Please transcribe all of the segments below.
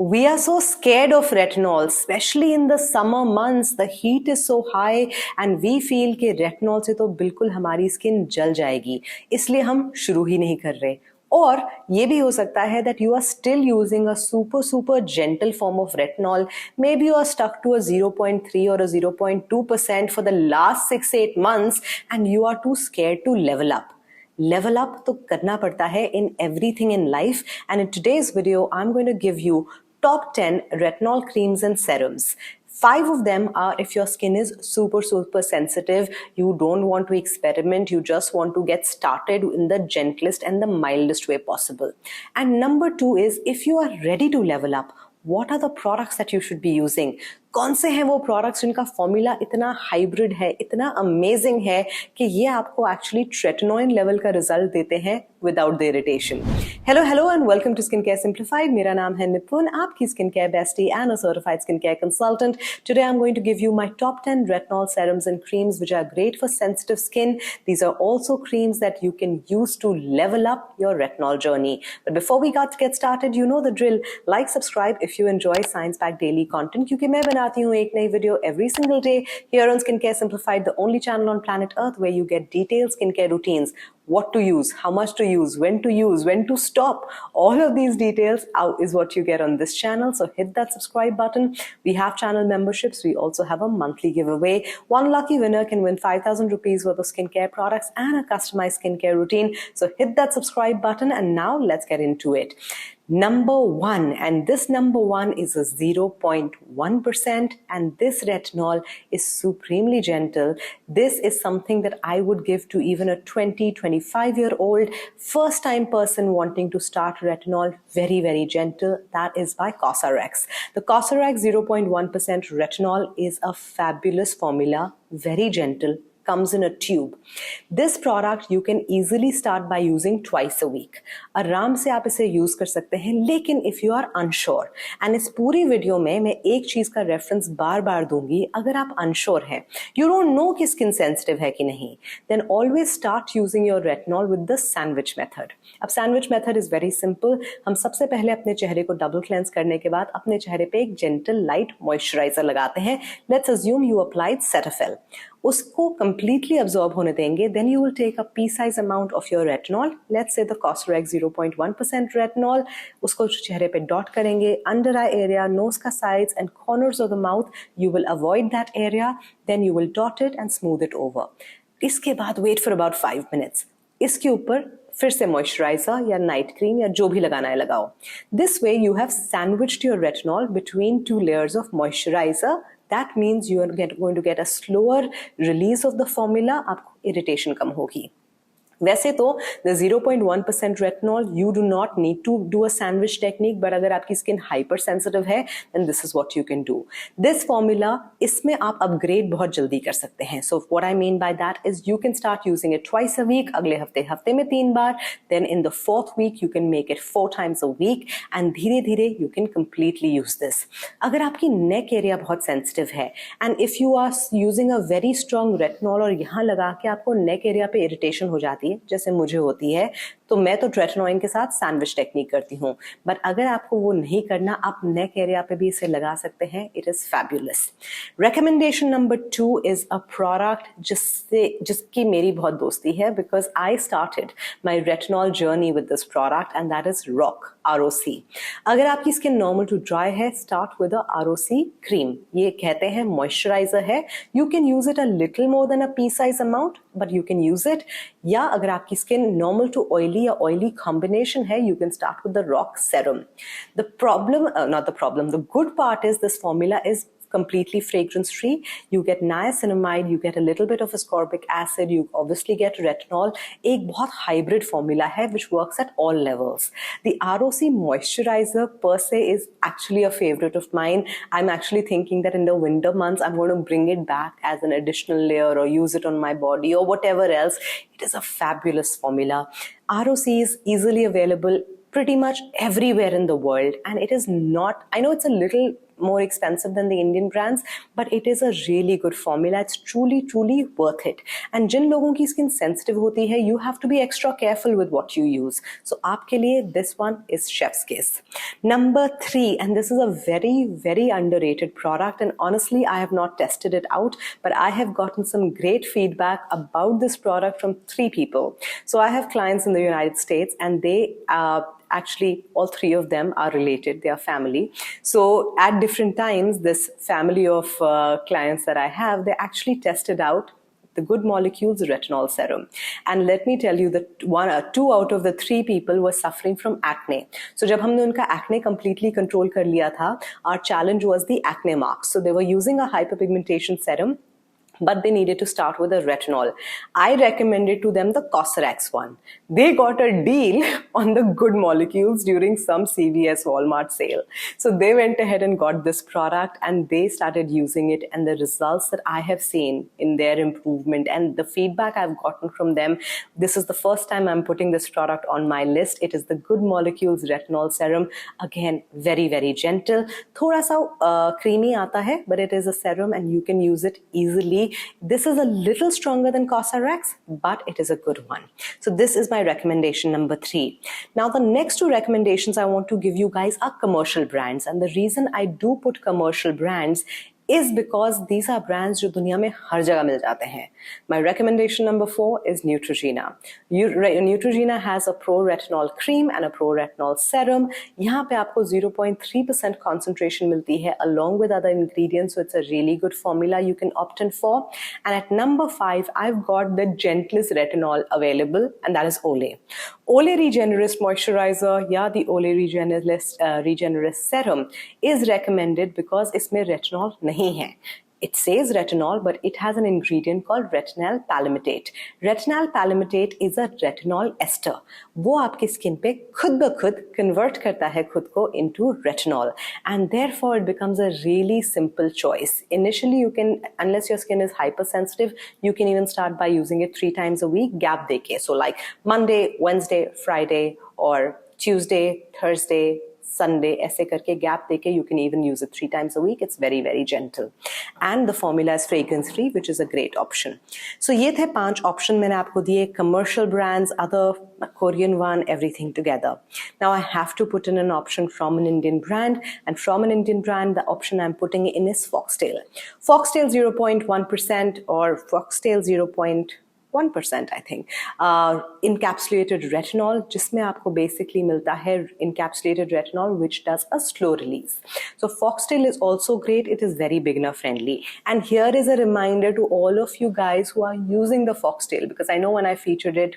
We are so scared of retinol, especially in the summer months. The heat is so high and we feel कि retinol से तो बिल्कुल हमारी skin जल जाएगी, इसलिए हम शुरू ही नहीं कर रहे. और ये भी हो सकता है that you are still using a super gentle form of retinol. Maybe you are stuck to a 0.3 or a 0.2% for the last 6-8 months and you are too scared to level up. Level up तो करना पड़ता है in everything in life, and in today's video I'm going to give you top 10 retinol creams and serums. 5 of them are if your skin is super sensitive, you don't want to experiment, you just want to get started in the gentlest and the mildest way possible. And number 2 is if you are ready to level up, what are the products that you should be using? कौन से हैं वो products जिनका formula इतना hybrid है, इतना amazing है कि ये आपको actually tretinoin level का result देते हैं without the irritation. Hello and welcome to Skincare Simplified. मेरा नाम है निपुन, आपकी skincare bestie and a certified skincare consultant. Today I'm going to give you my top 10 retinol serums and creams which are great for sensitive skin. These are also creams that you can use to level up your retinol journey. But before we get started, you know the drill. Like, subscribe if you enjoy science-packed daily content क्योंकि मैं बनाती हूँ एक नई video every single day here on Skincare Simplified, the only channel on planet Earth where you get detailed skincare routines. What to use, how much to use, when to stop. All of these details is what you get on this channel. So hit that subscribe button. We have channel memberships. We also have a monthly giveaway. One lucky winner can win 5,000 rupees worth of skincare products and a customized skincare routine. So hit that subscribe button and now let's get into it. Number 1, and this number 1 is a 0.1%, and this retinol is supremely gentle. This is something that I would give to even a 25-year-old first time person wanting to start retinol. Very gentle. That is by Cosrx. The Cosrx 0.1% retinol is a fabulous formula, very gentle, comes in a tube. This product you can easily start by using twice a week. आराम से आप इसे use कर सकते हैं, लेकिन if you are unsure, and इस पूरी वीडियो में मैं एक चीज का रेफरेंस बार दूंगी. अगर आप unsure हैं, you don't know कि skin sensitive है कि नहीं, then always start using your retinol with the sandwich method. अब sandwich method is very simple. हम सबसे पहले अपने चेहरे को डबल क्लेंस करने के बाद अपने चेहरे पे एक gentle light moisturizer लगाते हैं. Let's assume you applied Cetaphil. उसको completely absorb होने देंगे. Then you will take a pea-size amount of your retinol. Let's say the Cosrx 0.1% retinol. उसको चेहरे पे dot करेंगे. Under eye area, nose का sides and corners of the mouth, you will avoid that area. Then you will dot it and smooth it over. इसके बाद wait for about 5 minutes. इसके ऊपर फिर से मॉइस्चराइजर या नाइट क्रीम या जो भी लगाना है लगाओ. This way you have sandwiched your retinol between 2 layers of moisturizer. That means you are going to get a slower release of the formula. आपको irritation कम होगी. वैसे तो the 0.1% retinol you do not need to do a sandwich technique, but अगर आपकी skin hyper sensitive है then this is what you can do. This formula, इसमें आप upgrade बहुत जल्दी कर सकते हैं. So what I mean by that is you can start using it twice a week. अगले हफ्ते में 3 बार. Then in the 4th week you can make it 4 times a week and धीरे you can completely use this. अगर आपकी neck area बहुत sensitive है and if you are using a very strong retinol और यहाँ लगा के आपको neck area पे irritation हो जाती है जैसे मुझे होती है, तो मैं तो ट्रेटिनोइन के साथ सैंडविच टेक्निक करती हूँ. बट अगर आपको वो नहीं करना, आप नेक एरिया पे भी इसे लगा सकते हैं. It is fabulous. Recommendation number 2 is a product जिसकी मेरी बहुत दोस्ती है because I started my retinol journey with this product and that is ROC. अगर आपकी स्किन नॉर्मल टू ड्राई है, start with a ROC cream. ये कहते हैं मॉइस्चराइजर है. You can use it a little more than a P size amount, but you can use it. या अगर आपकी स्किन नॉर्मल टू ऑयली या oily combination है, you can start with the ROC serum. The good part is this formula is completely fragrance free. You get niacinamide, you get a little bit of ascorbic acid, you obviously get retinol. एक बहुत hybrid formula है which works at all levels. The ROC moisturizer per se is actually a favorite of mine. I'm actually thinking that in the winter months I'm going to bring it back as an additional layer or use it on my body or whatever else. It is a fabulous formula. ROC is easily available pretty much everywhere in the world, and it is not, I know it's a little more expensive than the Indian brands, but it is a really good formula. It's truly worth it. And जिन लोगों की skin sensitive होती है, you have to be extra careful with what you use. So आपके लिए this one is chef's kiss. Number 3, and this is a very underrated product, and honestly I have not tested it out, but I have gotten some great feedback about this product from 3 people. So I have clients in the United States, and they actually all 3 of them are related, they are family. So at different times, this family of clients that I have, they actually tested out the Good Molecules retinol serum, and let me tell you that 2 out of the 3 people were suffering from acne. So जब हमने उनका acne completely control कर लिया था, our challenge was the acne marks. So they were using a hyperpigmentation serum, but they needed to start with a retinol. I recommended to them the Cosrx one. They got a deal on the Good Molecules during some CVS Walmart sale. So they went ahead and got this product, and they started using it, and the results that I have seen in their improvement and the feedback I've gotten from them, this is the first time I'm putting this product on my list. It is the Good Molecules Retinol Serum. Again, very gentle. Thoda sa creamy aata hai, but it is a serum and you can use it easily. This is a little stronger than Cosrx, but it is a good one. So this is my recommendation number 3. Now the next 2 recommendations I want to give you guys are commercial brands, and the reason I do put commercial brands is because these are brands जो दुनिया में हर जगह मिल जाते हैं. My recommendation number 4 is Neutrogena. Neutrogena has a pro retinol cream and a pro retinol serum. यहाँ पे आपको 0.3% concentration मिलती है along with other ingredients, so it's a really good formula you can opt in for. And at number 5, I've got the gentlest retinol available, and that is Olay. Olay Regenerist Moisturizer या the Olay Regenerist Serum is recommended because इसमें retinol नहीं है. It says retinol, but it has an ingredient called retinal palmitate. Retinal palmitate is a retinol ester. वो आपकी skin पे खुद ब खुद कन्वर्ट करता है खुद को into retinol, and therefore it becomes a really simple choice. Initially, you can, unless your skin is hypersensitive, you can even start by using it 3 times a week, gap देके. So like Monday, Wednesday, Friday, or Tuesday, Thursday, Sunday, ऐसे करके gap देके you can even use it 3 times a week. It's very gentle, and the formula is fragrance free, which is a great option. So ये थे 5 option मैंने आपको दिए, commercial brands, other Korean one, everything together. Now I have to put in an option from an Indian brand, and from an Indian brand, the option I'm putting in is Foxtail. Foxtail 0.1% or Foxtail 0.1%, I think. Encapsulated retinol, जिसमें आपको basically मिलता है encapsulated retinol, which does a slow release. So Foxtail is also great. It is very beginner friendly. And here is a reminder to all of you guys who are using the Foxtail, because I know when I featured it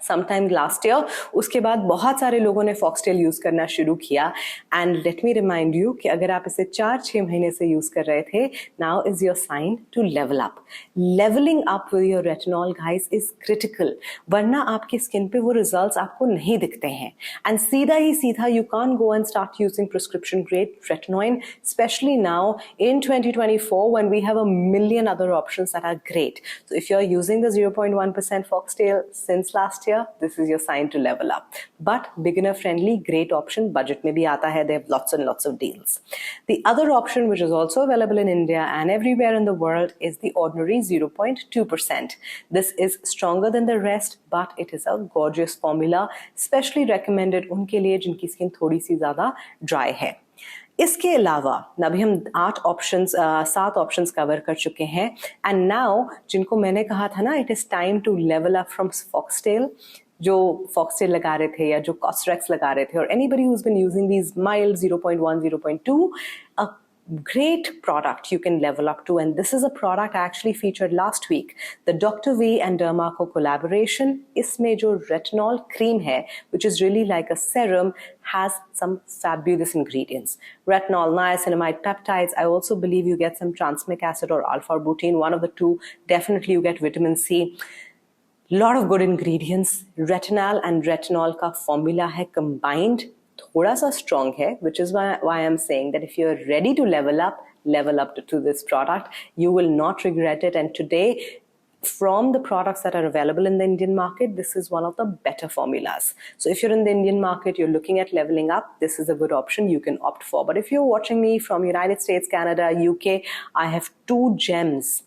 sometime last year, उसके बाद बहुत सारे लोगों ने Foxtail use करना शुरू किया. And let me remind you कि अगर आप इसे 4-6 महीने से यूज कर रहे थे, now is your sign to level up. Leveling up with your retinol, guys, is critical. वरना आपकी स्किन पे वो results आपको नहीं दिखते हैं. And सीधा ही सीधा you can't go and start using prescription grade retinoid, especially now in 2024 when we have a million other options that are great. So if you're using the 0.1% Foxtail since last year, this is your sign to level up. But beginner friendly, great option. Budget में भी आता है. They have lots and lots of deals. The other option, which is also available in India and everywhere in the world, is the ordinary 0.2%. This is stronger than the rest, but it is a gorgeous formula, especially recommended उनके लिए जिनकी skin थोड़ी सी ज़्यादा dry है. इसके अलावा अभी हम 7 ऑप्शंस कवर कर चुके हैं, एंड नाउ जिनको मैंने कहा था ना, it is time to level up from Foxtail, जो Foxtail लगा रहे थे या जो Cosrx लगा रहे थे, और anybody who's been using these mild 0.1, 0.2, a great product you can level up to, and this is a product I actually featured last week, the Dr. V and Dermaco collaboration. इसमें जो retinol cream है, which is really like a serum, has some fabulous ingredients. Retinol, niacinamide, peptides. I also believe you get some transmamic acid or alpha-butene, one of the two. Definitely you get vitamin C. Lot of good ingredients. Retinol and retinol का formula है combined, थोड़ा सा strong है, which is why I'm saying that if you're ready to level up to this product. You will not regret it. And today, from the products that are available in the Indian market, this is one of the better formulas. So if you're in the Indian market, you're looking at leveling up, this is a good option you can opt for. But if you're watching me from United States, Canada, UK, I have 2 gems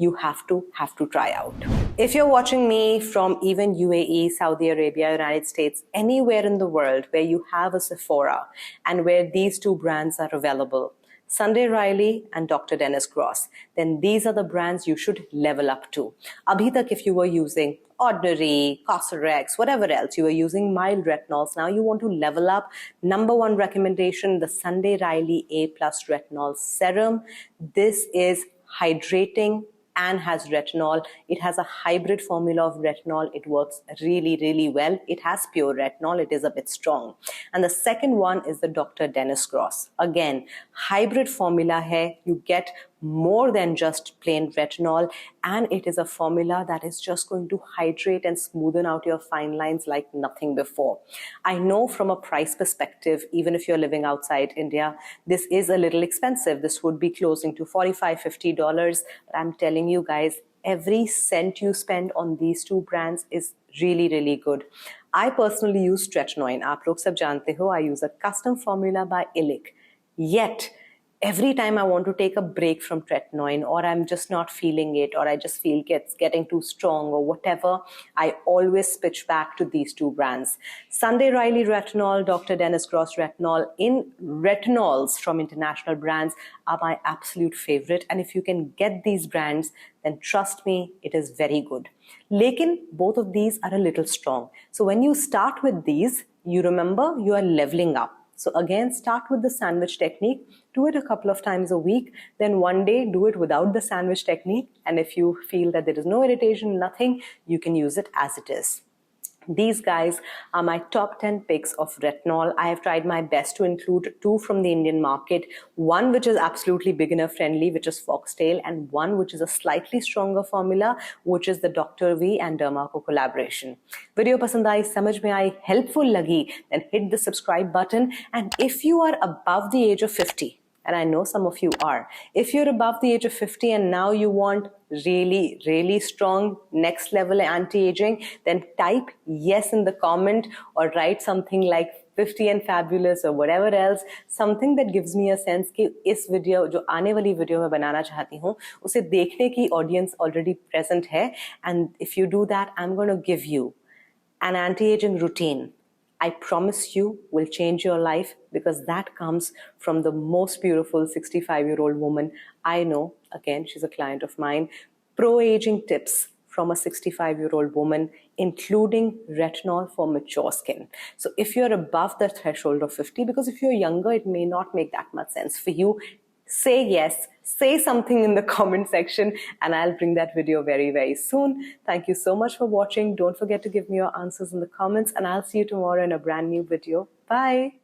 you have to try out. If you're watching me from even UAE, Saudi Arabia, United States, anywhere in the world where you have a Sephora and where these 2 brands are available, Sunday Riley and Dr. Dennis Gross, then these are the brands you should level up to. Abhi tak if you were using Ordinary, Cosrx, whatever else, you were using mild retinols, now you want to level up. Number 1 recommendation, the Sunday Riley A+ Retinol Serum. This is hydrating and has retinol. It has a hybrid formula of retinol. It works really, really well. It has pure retinol. It is a bit strong. And the second one is the Dr. Dennis Gross. Again, hybrid formula hai. You get more than just plain retinol, and it is a formula that is just going to hydrate and smoothen out your fine lines like nothing before. I know from a price perspective, even if you're living outside India, this is a little expensive. This would be closing to $45-50, but I'm telling you guys, every cent you spend on these 2 brands is really, really good. I personally use tretinoin. Aap log sab jante ho, I use a custom formula by Illic. Yet, every time I want to take a break from tretinoin, or I'm just not feeling it, or I just feel it's getting too strong or whatever, I always switch back to these 2 brands. Sunday Riley Retinol, Dr. Dennis Gross Retinol in retinols from international brands are my absolute favorite. And if you can get these brands, then trust me, it is very good. Lekin, both of these are a little strong. So when you start with these, you remember you are leveling up. So again, start with the sandwich technique, do it a couple of times a week, then one day do it without the sandwich technique. And if you feel that there is no irritation, nothing, you can use it as it is. These guys are my top 10 picks of retinol. I have tried my best to include 2 from the Indian market, one which is absolutely beginner friendly, which is Foxtail, and one which is a slightly stronger formula, which is the Dr. V and Dermaco collaboration. Video pasand aayi, samajh mein aayi, helpful lagi, then hit the subscribe button. And if you are above the age of 50, and I know some of you are, if you're above the age of 50 and now you want really, really strong next level anti-aging, then type yes in the comment or write something like 50 and fabulous or whatever else, something that gives me a sense कि इस video जो आने वाली video मैं बनाना चाहती हूँ उसे देखने की ऑडियंस already present है. And if you do that, I'm going to give you an anti-aging routine I promise you will change your life, because that comes from the most beautiful 65-year-old woman I know. Again, she's a client of mine. Pro-aging tips from a 65-year-old woman, including retinol for mature skin. So if you're above the threshold of 50, because if you're younger, it may not make that much sense for you, say yes, say something in the comment section, and I'll bring that video very, very soon. Thank you so much for watching. Don't forget to give me your answers in the comments, and I'll see you tomorrow in a brand new video. Bye.